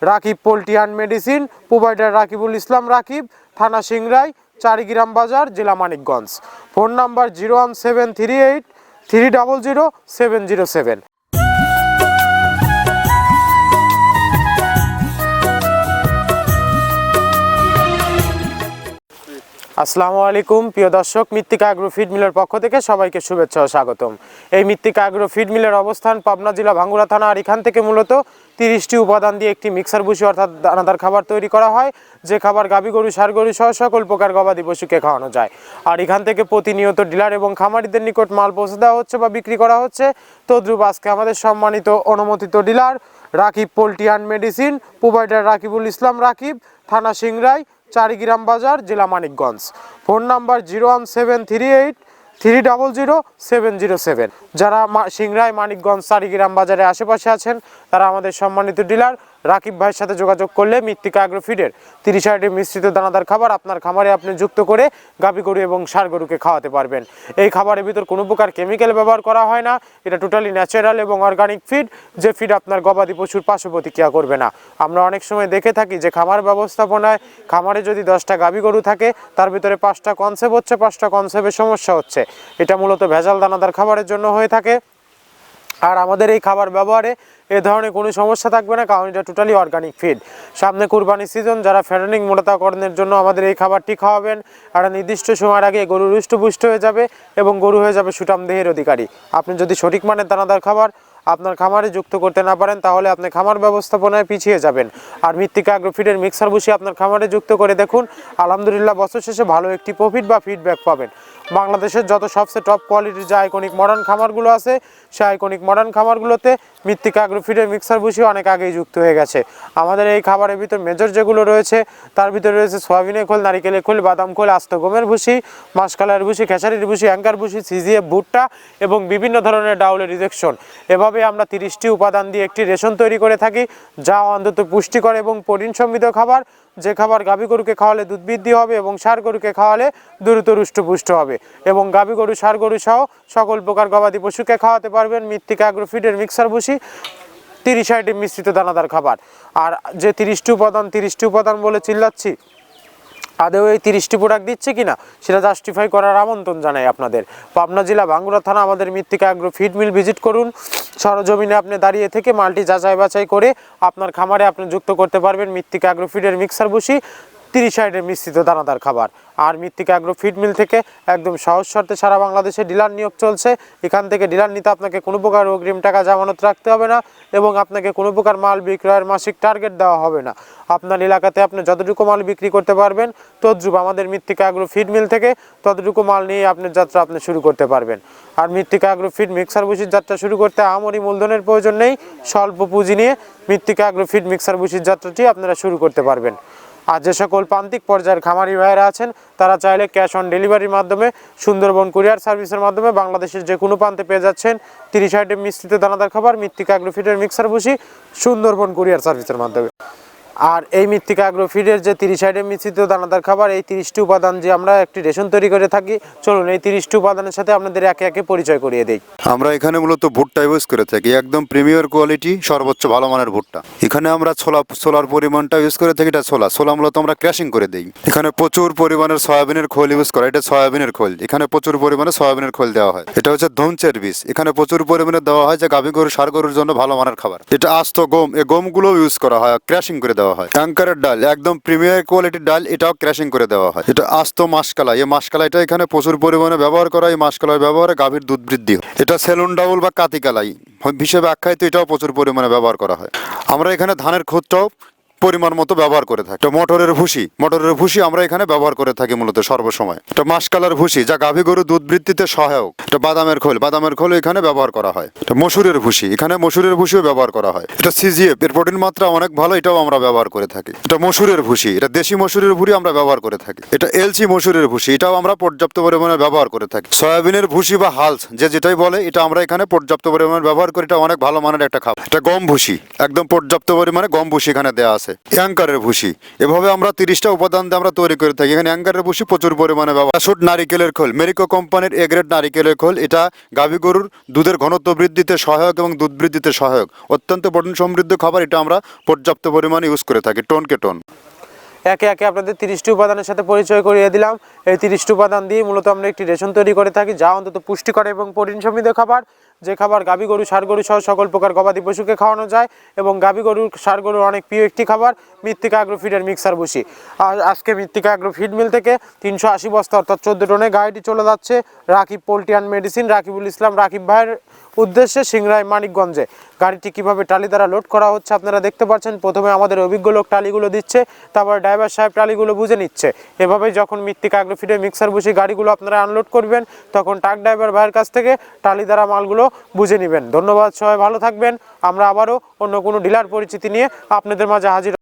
Rakib poultry and medicine, provider Rakibul Islam Rakib, থানা সিংড়াই, চারিগ্রাম বাজার, জেলা মানিকগঞ্জ। Phone number 01738 300 707। আসসালামু আলাইকুম প্রিয় দর্শক, মৃত্তিকা অ্যাগ্রো ফিড মিলের পক্ষ থেকে সবাইকে শুভেচ্ছা ও স্বাগতম। এই মৃত্তিকা অ্যাগ্রো ফিড মিলের অবস্থান পাবনা জেলা ভাঙ্গুড়া থানা। আর এখান থেকে মূলত 30টি উপাদান দিয়ে একটি মিক্সার ভুসি অর্থাৎ দানাদার খাবার তৈরি করা হয়, যে খাবার গাভী গরু, ষাঁড় গরু সহ সকল প্রকার গবাদি পশুকে খাওয়ানো যায়। আর এখান থেকে প্রতিনিয়ত ডিলার এবং খামারিদের নিকট মাল পৌঁছে দেওয়া হচ্ছে বা বিক্রি করা হচ্ছে। তদ্রুপ আজকে আমাদের সম্মানিত অনুমোদিত dealer Rakib poultry and medicine, provider Rakibul Islam Rakib, থানা সিংড়াই, চারিগ্রাম বাজার, জেলা মানিকগঞ্জ। Phone number 01738 300 707। যারা সিংড়াই, মানিকগঞ্জ, চারিগ্রাম বাজারের আশেপাশে আছেন তারা আমাদের সম্মানিত ডিলার রাকিব ভাইয়ের সাথে যোগাযোগ করলে মৃত্তিকা অ্যাগ্রো ফিডের 30 আইটেম মিশ্রিত দানাদার খাবার আপনার খামারে আপনি যুক্ত করে গাভী গরু এবং ষাঁড় গরুকে খাওয়াতে পারবেন। এই খাবারের ভিতর কোনো প্রকার কেমিক্যাল ব্যবহার করা হয় না। এটা টোটালি ন্যাচারাল এবং অর্গানিক ফিড, যে ফিড আপনার গবাদি পশুর পার্শ্ব প্রতিক্রিয়া করবে না। আমরা অনেক সময় দেখে থাকি যে খামার ব্যবস্থাপনায় খামারে যদি 10টা গাভী গরু থাকে তার ভিতরে 5টা কনসেপ্ট হচ্ছে, 5টা কনসেপ্টের সমস্যা হচ্ছে। এটা মূলত ভেজাল দানাদার খাবারের জন্য হয়ে থাকে। আর আমাদের এই খাবার ব্যবহারে এ ধরনের কোনো সমস্যা থাকবে না, কারণ এটা টোটালি অর্গানিক ফিড। সামনে কুরবানি সিজন, যারা ফ্যাটেনিং মোটাতাকরণের জন্য আমাদের এই খাবারটি খাওয়াবেন, একটা নির্দিষ্ট সময়ের আগে গরু হৃষ্টপুষ্ট হয়ে যাবে এবং গরু হয়ে যাবে সুঠাম দেহের অধিকারী। আপনি যদি সঠিক মানের দানাদার খাবার আপনার খামারে যুক্ত করতে না পারেন তাহলে আপনি খামার ব্যবস্থাপনায় পিছিয়ে যাবেন। আর মৃত্তিকা অ্যাগ্রো ফিডের মিক্সার ভুসি আপনার খামারে যুক্ত করে দেখুন, আলহামদুলিল্লাহ বছর শেষে ভালো একটি প্রফিট বা ফিডব্যাক পাবেন। বাংলাদেশের যত সবচেয়ে টপ কোয়ালিটির যে আইকনিক মডার্ন খামারগুলো আছে, সেই আইকনিক মডার্ন খামারগুলোতে মৃত্তিকা অ্যাগ্রো ফিডের মিক্সার ভুসি অনেক আগেই যুক্ত হয়ে গেছে। আমাদের এই খাবারের ভিতর মেজর যেগুলো রয়েছে তার ভিতরে রয়েছে সয়াবিনের খোল, নারিকেলের খোল, বাদাম খোল, আস্ত গমের ভুসি, মাসকালার ভুসি, খেসারির ভুসি, অ্যাঙ্কার ভুসি, সিজিএফ ভুট্টা এবং বিভিন্ন ধরনের ডাউলের রিজেকশন। এভাবে আমরা 30টি উপাদান দিয়ে একটি রেশন তৈরি করে থাকি, যা অন্তত পুষ্টিকর এবং প্রোটিন সমৃদ্ধ খাবার, যে খাবার গাভী গরুকে খাওয়ালে দুধ বৃদ্ধি হবে এবং ষাঁড় গরুকে খাওয়ালে দ্রুত হৃষ্টপুষ্ট হবে এবং গাভী গরু, ষাঁড় গরু সহ সকল প্রকার গবাদি পশুকে খাওয়াতে পারবেন মৃত্তিকা অ্যাগ্রো ফিডের মিক্সার ভুসি 30 আইটেম মিশ্রিত দানাদার খাবার। আর যে 30টি উপাদান বলে চিল্লাচ্ছি, আদৌ এই 30টি প্রোডাক্ট দিচ্ছে কিনা সেটা জাস্টিফাই করার আমন্ত্রণ জানাই আপনাদের। পাবনা জেলা ভাঙ্গুড়া থানা আমাদের মৃত্তিকা অ্যাগ্রো ফিড মিল ভিজিট করুন। সরজমিনে আপনি দাঁড়িয়ে থেকে মালটি যাচাই বাছাই করে আপনার খামারে আপনি যুক্ত করতে পারবেন মৃত্তিকা অ্যাগ্রো ফিডের মিক্সার ভুসি 30 আইটেম মিশ্রিত দানাদার খাবার। আর মৃত্তিকা অ্যাগ্রো ফিড মিল থেকে একদম সহজ শর্তে সারা বাংলাদেশে ডিলার নিয়োগ চলছে। এখান থেকে ডিলার নিতে আপনাকে কোনো প্রকার অগ্রিম টাকা জামানত রাখতে হবে না এবং আপনাকে কোনো প্রকার মাল বিক্রয়ের মাসিক টার্গেট দেওয়া হবে না। আপনার এলাকাতে আপনি যতটুকু মাল বিক্রি করতে পারবেন তদ্রুপ আমাদের মৃত্তিকা অ্যাগ্রো ফিড মিল থেকে ততটুকু মাল নিয়ে আপনার যাত্রা আপনি শুরু করতে পারবেন। আর মৃত্তিকা অ্যাগ্রো ফিড মিক্সার ভুসির যাত্রা শুরু করতে আমরি মূলধনের প্রয়োজন নেই, স্বল্প পুঁজি নিয়ে মৃত্তিকা অ্যাগ্রো ফিড মিক্সার ভুসির যাত্রাটি আপনারা শুরু করতে পারবেন। আর যে সকল প্রান্তিক পর্যায়ের খামারি ভাইয়েরা আছেন তারা চাইলে ক্যাশ অন ডেলিভারির মাধ্যমে সুন্দরবন কুরিয়ার সার্ভিসের মাধ্যমে বাংলাদেশের যে কোনো প্রান্তে পেয়ে যাচ্ছেন 30 আইটেম মিশ্রিত দানাদার খাবার মৃত্তিকা অ্যাগ্রো ফিডের মিক্সার ভুসি সুন্দরবন কুরিয়ার সার্ভিসের মাধ্যমে। আর এই মৃত্তিকা অ্যাগ্রো ফিডের যে 30 আইটেম মিশ্রিত দানাদার খাবার, এই 30টি উপাদান যে আমরা একটি রেশন তৈরি করে থাকি, চলুন এই 30টি উপাদানের সাথে আপনাদের একে একে পরিচয় করিয়ে দেই। আমরা এখানে মূলত ভুট্টা ইউজ করে থাকি, একদম প্রিমিয়ার কোয়ালিটি সর্বোচ্চ ভালো মানের ভুট্টা। এখানে আমরা ছোলার পরিমাণটা ইউজ করে থাকি, এটা ছোলা মূলত আমরা ক্র্যাশিং করে দিই। এখানে প্রচুর পরিমাণের সয়াবিনের খোল ইউজ করা, এটা সয়াবিনের খোল, এখানে প্রচুর পরিমাণে সয়াবিনের খোল দেওয়া হয়। এটা হচ্ছে ধনচের বীজ, এখানে প্রচুর পরিমাণে দেওয়া হয়, যে গাভী গরু, ষাঁড় গরুর জন্য ভালো মানের খাবার। এটা আস্ত গম, এই গমগুলো ইউজ করা হয়, ক্র্যাশিং করে দেওয়া হয়। অ্যাঙ্কারের ডাল, একদম প্রিমিয়ার কোয়ালিটির ডাল, এটাও ক্র্যাশিং করে দেওয়া হয়। এটা আস্ত মাসকালাই, এই মাসকালাইটা এখানে প্রচুর পরিমাণে ব্যবহার করা হয়। এই মাসকালাই ব্যবহারে গাভীর দুধ বৃদ্ধি হয়। এটা সেলুন ডাউল বা কাতিকালাই হিসেবে আখ্যায়িত, এটাও প্রচুর পরিমাণে ব্যবহার করা হয়। আমরা এখানে ধানের খুদটাও পরিমাণ মতো ব্যবহার করে থাকি। মটরের ভুসি আমরা এখানে ব্যবহার করে থাকি মূলত সর্বসময়। এটা মাসকালার ভুসি, যা গাভী গরু দুধ বৃদ্ধিতে সহায়ক। এটা বাদামের খোল এখানে ব্যবহার করা হয়। এটা মসুরের ভুসি, এখানে মসুরের ভুসিও ব্যবহার করা হয়। এটা সিজিএফ, এর প্রোটিন মাত্রা অনেক ভালো, এটাও আমরা ব্যবহার করে থাকি। এটা মসুরের ভুসি, এটা দেশি মসুরের ভুসি আমরা ব্যবহার করে থাকি। এটা এলসি মসুরের ভুসি, এটাও আমরা পর্যাপ্ত পরিমাণে ব্যবহার করে থাকি। সয়াবিনের ভুসি বা হালস যেটাই বলে, এটা আমরা এখানে পর্যাপ্ত পরিমাণে ব্যবহার করি, এটা অনেক ভালো মানের একটা খাবার। এটা গম ভুসি, একদম পর্যাপ্ত পরিমাণে গম ভুসি এখানে দেওয়া আছে। আছে। অ্যাঙ্কারের ভুসি, এভাবে আমরা 30টা উপাদান দিয়ে আমরা তৈরি করে থাকি। এখানে অ্যাঙ্কারের ভুসি প্রচুর পরিমাণে ব্যবহার। প্যারাশুট নারিকেলের খোল, মেরিকো কোম্পানির এ গ্রেড নারিকেলের খোল, এটা গাভী গরুর দুধের ঘনত্ব বৃদ্ধিতে সহায়ক এবং দুধ বৃদ্ধিতে সহায়ক, অত্যন্ত প্রোটিন সমৃদ্ধ খাবার। এটা আমরা পর্যাপ্ত পরিমাণে ইউজ করে থাকি, টনকে টন। একে একে আপনাদের 30টি উপাদানের সাথে পরিচয় করিয়ে দিলাম। এই 30টি উপাদান দিয়ে মূলত আমরা একটি রেশন তৈরি করে থাকি, যা অন্তত পুষ্টিকর এবং প্রোটিন সমৃদ্ধ খাবার, যে খাবার গাভী গরু, ষাঁড় গরু সহ সকল প্রকার গবাদি পশুকে খাওয়ানো যায় এবং গাভী গরু, ষাঁড় গরুর অনেক প্রিয় একটি খাবার মৃত্তিকা অ্যাগ্রো ফিডের মিক্সার ভুসি। আর আজকে মৃত্তিকা অ্যাগ্রো ফিড মিল থেকে 380 বস্তা অর্থাৎ 14 টনে গাড়িটি চলে যাচ্ছে Rakib poultry and medicine, Rakibul Islam Rakib ভাইয়ের উদ্দেশ্যে, সিংড়াই মানিকগঞ্জে। গাড়িটি কিভাবে টালি দ্বারা লোড করা হচ্ছে আপনারা দেখতে পাচ্ছেন। প্রথমে আমাদের অভিজ্ঞ লোক টালিগুলো দিচ্ছে, তারপর ড্রাইভার সাহেব টালিগুলো বুঝে নিচ্ছে। এভাবেই যখন মৃত্তিকা অ্যাগ্রো ফিডের মিক্সার ভুসি গাড়িগুলো আপনারা আনলোড করবেন, তখন ট্রাক ড্রাইভার ভাইয়ের কাছ থেকে টালি দ্বারা মালগুলো বুঝে নেবেন। ধন্যবাদ, সবাই ভালো থাকবেন। আমরা আবারও অন্য কোনো ডিলার পরিচিতি নিয়ে আপনাদের মাঝে হাজির।